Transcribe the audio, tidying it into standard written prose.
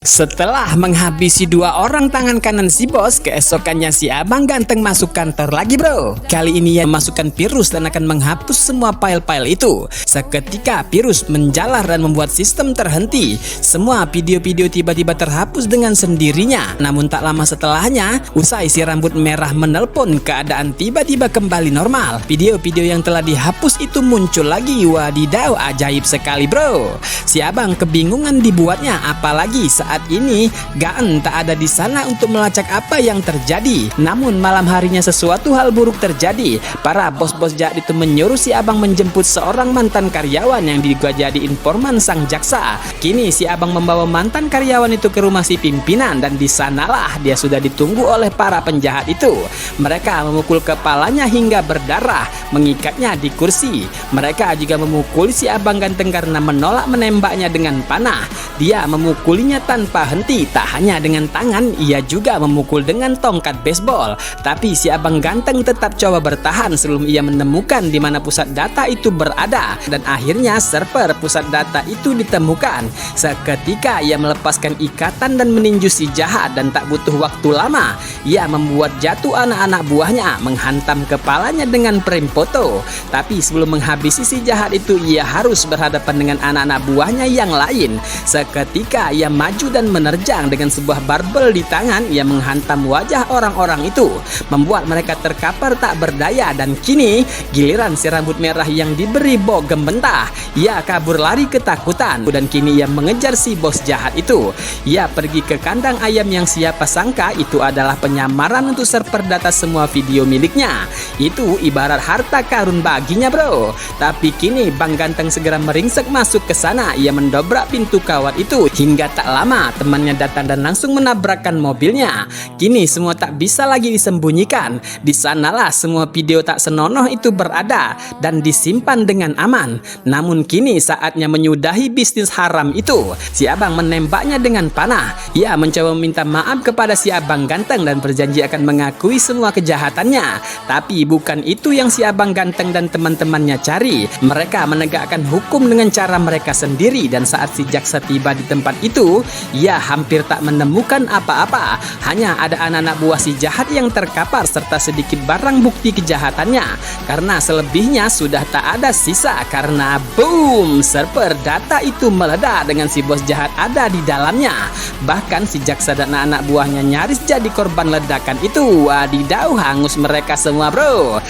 Setelah menghabisi dua orang tangan kanan si bos, keesokannya si abang ganteng masuk kantor lagi bro. Kali ini ia memasukkan virus dan akan menghapus semua file-file itu. Seketika virus menjalar dan membuat sistem terhenti. Semua video-video tiba-tiba terhapus dengan sendirinya. Namun tak lama setelahnya, usai si rambut merah menelpon, keadaan tiba-tiba kembali normal. Video-video yang telah dihapus itu muncul lagi. Wadidaw, ajaib sekali bro. Si abang kebingungan dibuatnya, apalagi saat ini Gaan tak ada di sana untuk melacak apa yang terjadi. Namun malam harinya sesuatu hal buruk terjadi. Para bos-bos jahat itu menyuruh si abang menjemput seorang mantan karyawan yang diduga jadi informan sang jaksa. Kini si abang membawa mantan karyawan itu ke rumah si pimpinan dan di sanalah dia sudah ditunggu oleh para penjahat itu. Mereka memukul kepalanya hingga berdarah, mengikatnya di kursi. Mereka juga memukul si abang ganteng karena menolak menembaknya dengan panah. Dia memukulinya tanpa henti, tak hanya dengan tangan, ia juga memukul dengan tongkat baseball. Tapi si abang ganteng tetap coba bertahan sebelum ia menemukan di mana pusat data itu berada. Dan akhirnya server pusat data itu ditemukan. Seketika ia melepaskan ikatan dan meninju si jahat dan tak butuh waktu lama. Ia membuat jatuh anak-anak buahnya, menghantam kepalanya dengan frame foto. Tapi sebelum menghabisi si jahat itu, ia harus berhadapan dengan anak-anak buahnya yang lain. Seketika ia maju dan menerjang dengan sebuah barbel di tangan. Ia menghantam wajah orang-orang itu, membuat mereka terkapar tak berdaya. Dan kini giliran si rambut merah yang diberi bogem mentah. Ia kabur lari ketakutan dan kini ia mengejar si bos jahat itu. Ia pergi ke kandang ayam yang siapa sangka itu adalah penyamaran untuk server data semua video miliknya. Itu ibarat harta karun baginya bro. Tapi kini Bang Ganteng segera meringsek masuk ke sana. Ia mendobrak pintu kawat itu. Hingga tak lama temannya datang dan langsung menabrakkan mobilnya. Kini semua tak bisa lagi disembunyikan. Di sanalah semua video tak senonoh itu berada dan disimpan dengan aman. Namun kini saatnya menyudahi bisnis haram itu. Si abang menembaknya dengan panah. Ia mencoba meminta maaf kepada si abang ganteng dan berjanji akan mengakui semua kejahatannya. Tapi bukan itu yang si abang ganteng dan teman-temannya cari. Mereka menegakkan hukum dengan cara mereka sendiri. Dan saat si jaksa tiba di tempat itu, ia hampir tak menemukan apa-apa. Hanya ada anak-anak buah si jahat yang terkapar serta sedikit barang bukti kejahatannya. Karena selebihnya sudah tak ada sisa. Karena boom, server data itu meledak dengan si bos jahat ada di dalamnya. Bahkan si jaksa dan anak buahnya nyaris jadi korban ledakan itu. Wadidaw, hangus mereka semua bro.